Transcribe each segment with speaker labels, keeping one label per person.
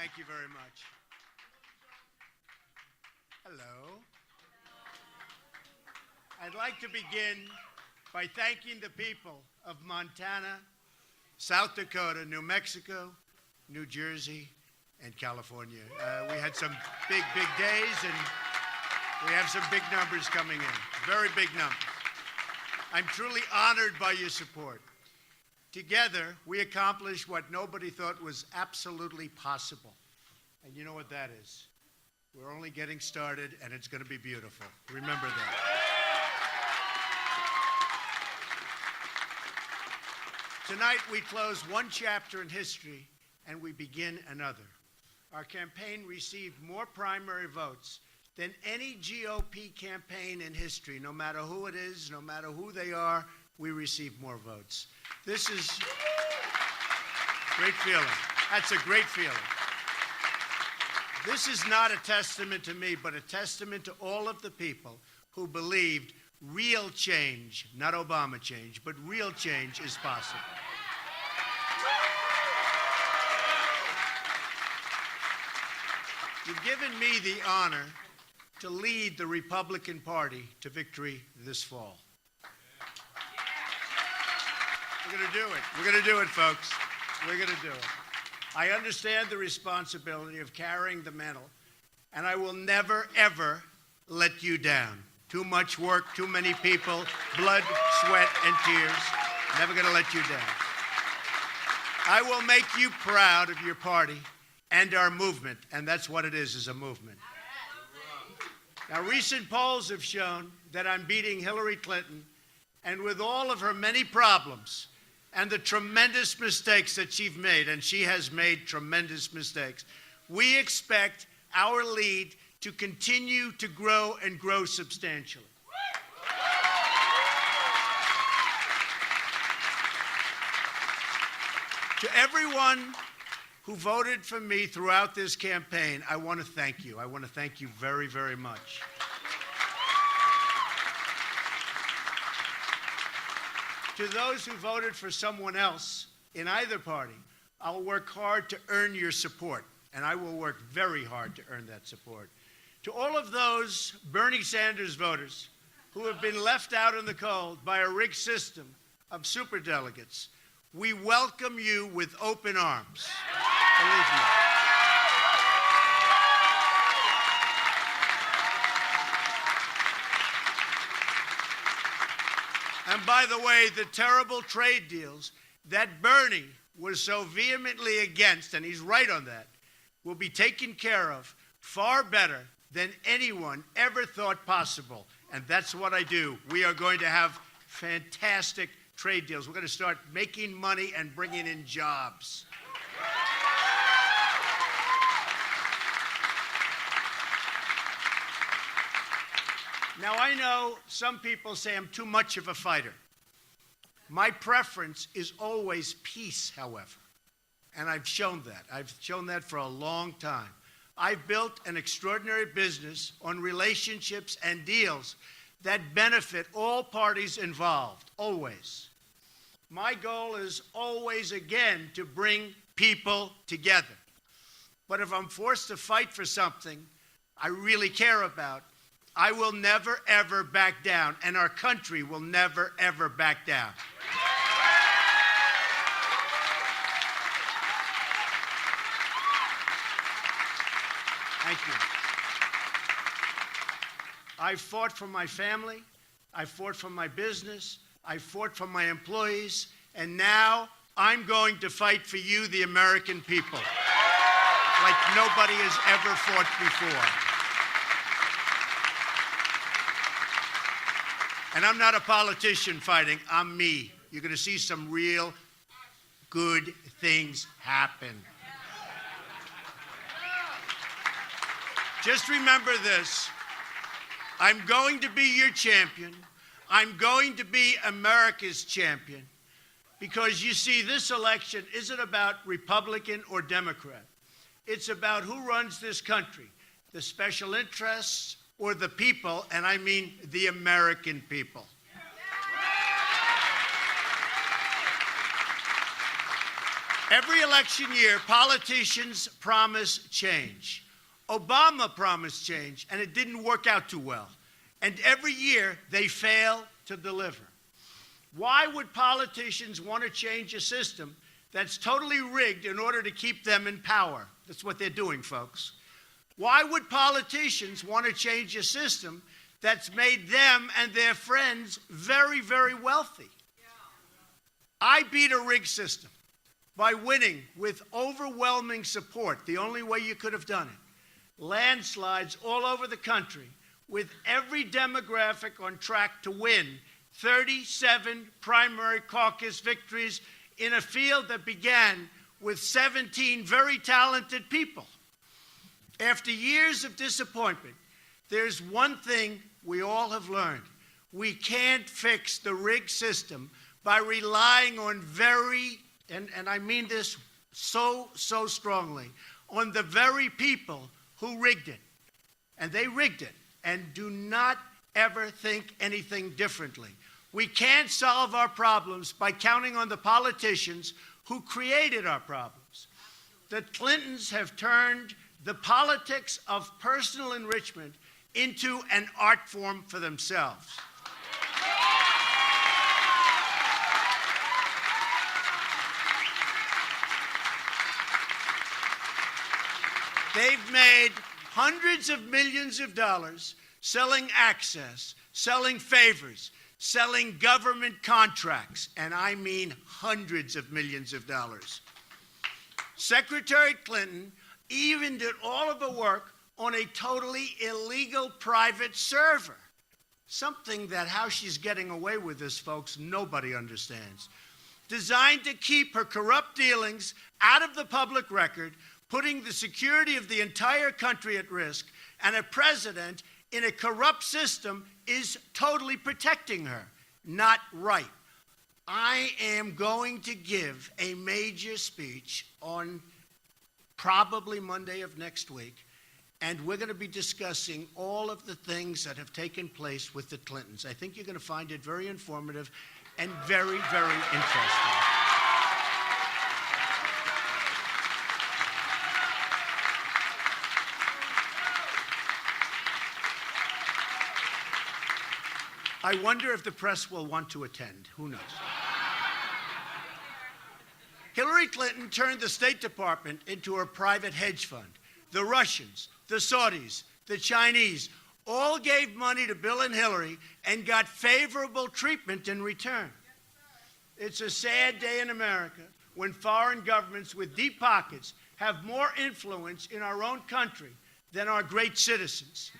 Speaker 1: Thank you very much. Hello. I'd like to begin by thanking the people of Montana, South Dakota, New Mexico, New Jersey, and California. We had some big days, and we have some big numbers coming in, very big numbers. I'm truly honored by your support. Together, we accomplished what nobody thought was absolutely possible. And you know what that is? We're only getting started, and it's going to be beautiful. Remember that. Tonight, we close one chapter in history, and we begin another. Our campaign received more primary votes than any GOP campaign in history. No matter who it is, no matter who they are, we receive more votes. This is a great feeling. That's a great feeling. This is not a testament to me, but a testament to all of the people who believed real change, not Obama change, but real change is possible. You've given me the honor to lead the Republican Party to victory this fall. We're going to do it. We're going to do it, folks. We're going to do it. I understand the responsibility of carrying the mantle, and I will never, ever let you down. Too much work, too many people, blood, sweat, and tears. Never going to let you down. I will make you proud of your party and our movement, and that's what it is a movement. Now, recent polls have shown that I'm beating Hillary Clinton, and with all of her many problems and the tremendous mistakes that she's made, and she has made tremendous mistakes, we expect our lead to continue to grow and grow substantially. To everyone who voted for me throughout this campaign, I want to thank you. I want to thank you very, very much. To those who voted for someone else in either party, I'll work hard to earn your support, and I will work very hard to earn that support. To all of those Bernie Sanders voters who have been left out in the cold by a rigged system of superdelegates, we welcome you with open arms. Believe me. And by the way, the terrible trade deals that Bernie was so vehemently against, and he's right on that, will be taken care of far better than anyone ever thought possible. And that's what I do. We are going to have fantastic trade deals. We're going to start making money and bringing in jobs. Now, I know some people say I'm too much of a fighter. My preference is always peace, however, and I've shown that. I've shown that for a long time. I've built an extraordinary business on relationships and deals that benefit all parties involved, always. My goal is always, again, to bring people together. But if I'm forced to fight for something I really care about, I will never, ever back down, and our country will never, ever back down. Thank you. I fought for my family. I fought for my business. I fought for my employees. And now I'm going to fight for you, the American people, like nobody has ever fought before. And I'm not a politician fighting, I'm me. You're going to see some real good things happen. Just remember this. I'm going to be your champion. I'm going to be America's champion. Because you see, this election isn't about Republican or Democrat. It's about who runs this country, the special interests or the people, and I mean the American people. Every election year, politicians promise change. Obama promised change, and it didn't work out too well. And every year, they fail to deliver. Why would politicians want to change a system that's totally rigged in order to keep them in power? That's what they're doing, folks. Why would politicians want to change a system that's made them and their friends very, very wealthy? I beat a rigged system by winning with overwhelming support, the only way you could have done it. Landslides all over the country, with every demographic on track to win 37 primary caucus victories in a field that began with 17 very talented people. After years of disappointment, there's one thing we all have learned. We can't fix the rigged system by relying on and I mean this so strongly, on the very people who rigged it. And they rigged it. And do not ever think anything differently. We can't solve our problems by counting on the politicians who created our problems. The Clintons have turned the politics of personal enrichment into an art form for themselves. They've made hundreds of millions of dollars selling access, selling favors, selling government contracts, and I mean hundreds of millions of dollars. Secretary Clinton even did all of the work on a totally illegal private server. Something that how she's getting away with this, folks, nobody understands. Designed to keep her corrupt dealings out of the public record, putting the security of the entire country at risk, and a president in a corrupt system is totally protecting her. Not right. I am going to give a major speech on probably Monday of next week, and we're going to be discussing all of the things that have taken place with the Clintons. I think you're going to find it very informative and very, very interesting. I wonder if the press will want to attend. Who knows? Hillary Clinton turned the State Department into a private hedge fund. The Russians, the Saudis, the Chinese all gave money to Bill and Hillary and got favorable treatment in return. It's a sad day in America when foreign governments with deep pockets have more influence in our own country than our great citizens.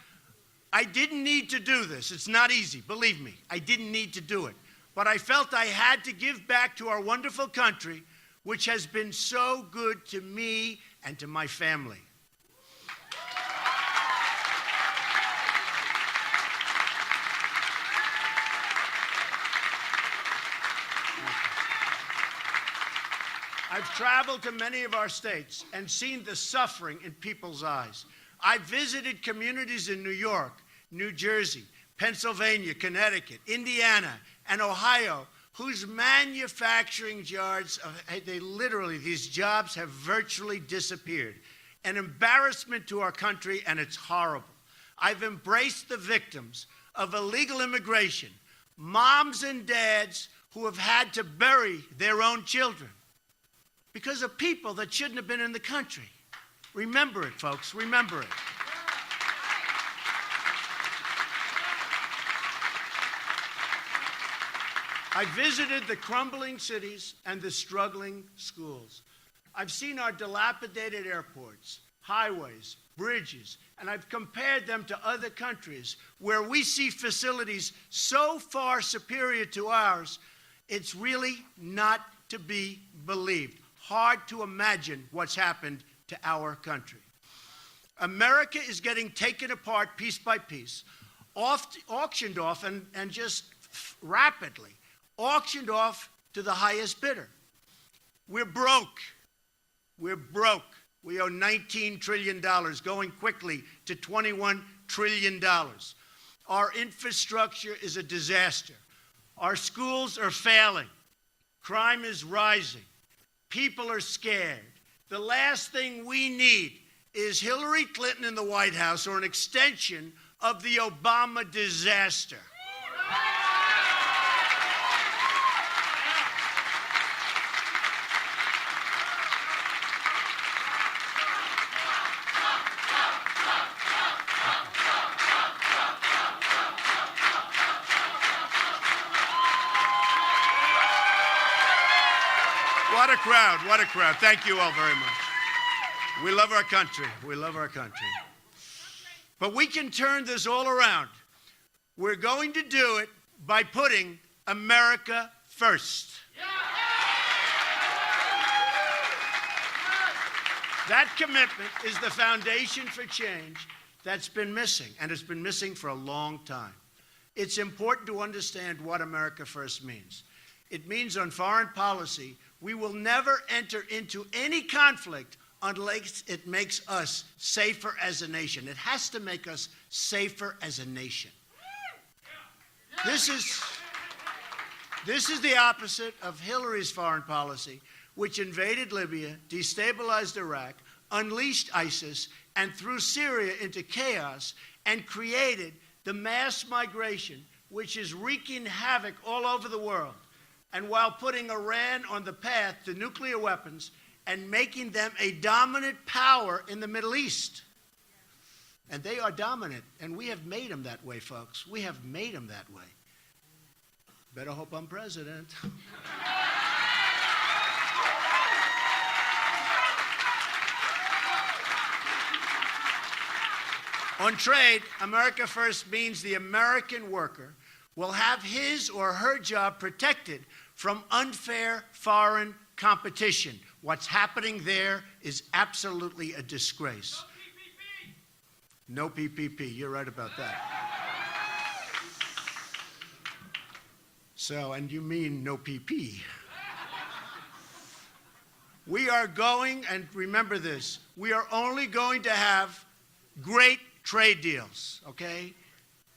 Speaker 1: I didn't need to do this. It's not easy, believe me. I didn't need to do it. But I felt I had to give back to our wonderful country, which has been so good to me and to my family. I've traveled to many of our states and seen the suffering in people's eyes. I visited communities in New York, New Jersey, Pennsylvania, Connecticut, Indiana, and Ohio, whose manufacturing yards, these jobs have virtually disappeared. An embarrassment to our country, and it's horrible. I've embraced the victims of illegal immigration, moms and dads who have had to bury their own children because of people that shouldn't have been in the country. Remember it, folks, remember it. I visited the crumbling cities and the struggling schools. I've seen our dilapidated airports, highways, bridges, and I've compared them to other countries where we see facilities so far superior to ours, it's really not to be believed. Hard to imagine what's happened to our country. America is getting taken apart piece by piece, auctioned off, and just rapidly auctioned off to the highest bidder. We're broke. We're broke. We owe $19 trillion, going quickly to $21 trillion. Our infrastructure is a disaster. Our schools are failing. Crime is rising. People are scared. The last thing we need is Hillary Clinton in the White House or an extension of the Obama disaster. What a crowd, what a crowd. Thank you all very much. We love our country. We love our country. But we can turn this all around. We're going to do it by putting America first. That commitment is the foundation for change that's been missing, and it's been missing for a long time. It's important to understand what America first means. It means on foreign policy, we will never enter into any conflict unless it makes us safer as a nation. It has to make us safer as a nation. This is the opposite of Hillary's foreign policy, which invaded Libya, destabilized Iraq, unleashed ISIS, and threw Syria into chaos, and created the mass migration, which is wreaking havoc all over the world. And while putting Iran on the path to nuclear weapons and making them a dominant power in the Middle East. And they are dominant, and we have made them that way, folks. We have made them that way. Better hope I'm president. On trade, America First means the American worker will have his or her job protected from unfair foreign competition. What's happening there is absolutely a disgrace. No PPP. You're right about that. So, and you mean no PP. We are going, and remember this, we are only going to have great trade deals, okay?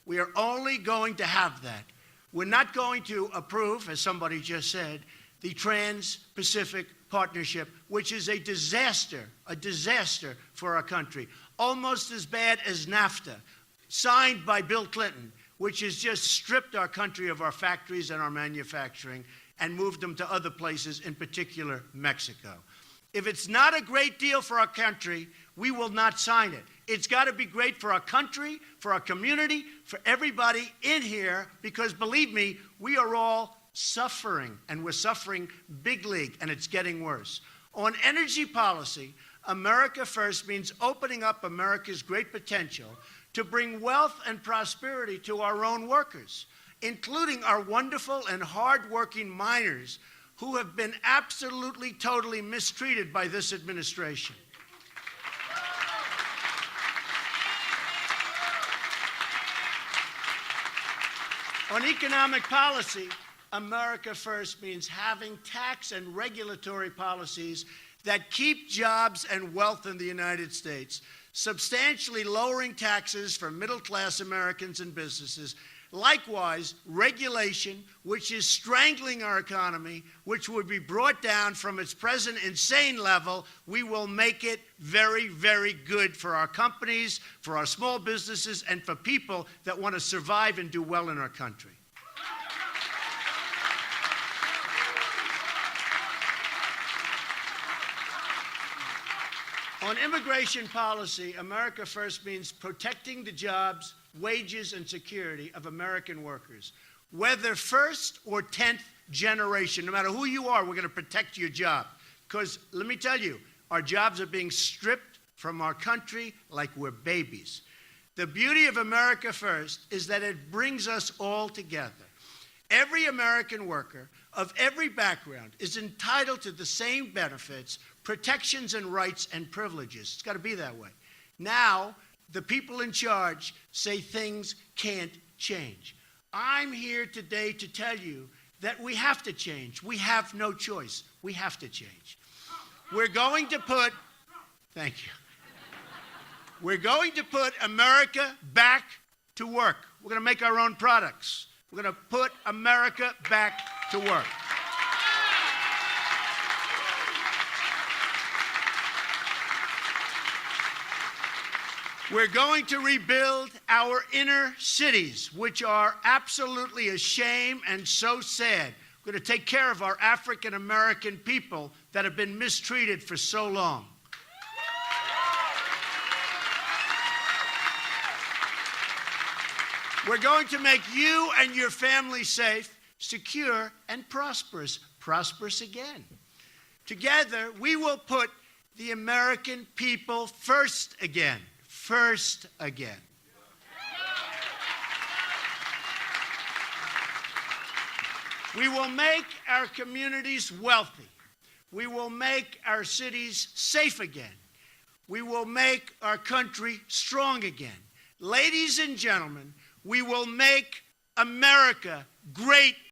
Speaker 1: We are only going to have that. We're not going to approve, as somebody just said, the Trans-Pacific Partnership, which is a disaster for our country. Almost as bad as NAFTA, signed by Bill Clinton, which has just stripped our country of our factories and our manufacturing and moved them to other places, in particular Mexico. If it's not a great deal for our country, we will not sign it. It's got to be great for our country, for our community, for everybody in here, because believe me, we are all suffering, and we're suffering big league, and it's getting worse. On energy policy, America First means opening up America's great potential to bring wealth and prosperity to our own workers, including our wonderful and hardworking miners who have been absolutely, totally mistreated by this administration. On economic policy, America First means having tax and regulatory policies that keep jobs and wealth in the United States, substantially lowering taxes for middle-class Americans and businesses. Likewise, regulation, which is strangling our economy, which would be brought down from its present insane level, we will make it very, very good for our companies, for our small businesses, and for people that want to survive and do well in our country. On immigration policy, America First means protecting the jobs, wages, and security of American workers. Whether first or 10th generation, no matter who you are, we're going to protect your job. Because let me tell you, our jobs are being stripped from our country like we're babies. The beauty of America First is that it brings us all together. Every American worker of every background is entitled to the same benefits, protections, and rights and privileges. It's got to be that way. Now, the people in charge say things can't change. I'm here today to tell you that we have to change. We have no choice. We have to change. We're going to put, thank you. We're going to put America back to work. We're going to make our own products. We're going to put America back to work. We're going to rebuild our inner cities, which are absolutely a shame and so sad. We're going to take care of our African American people that have been mistreated for so long. We're going to make you and your family safe, secure, and prosperous. Prosperous again. Together, we will put the American people first again. First again. We will make our communities wealthy. We will make our cities safe again. We will make our country strong again. Ladies and gentlemen, we will make America great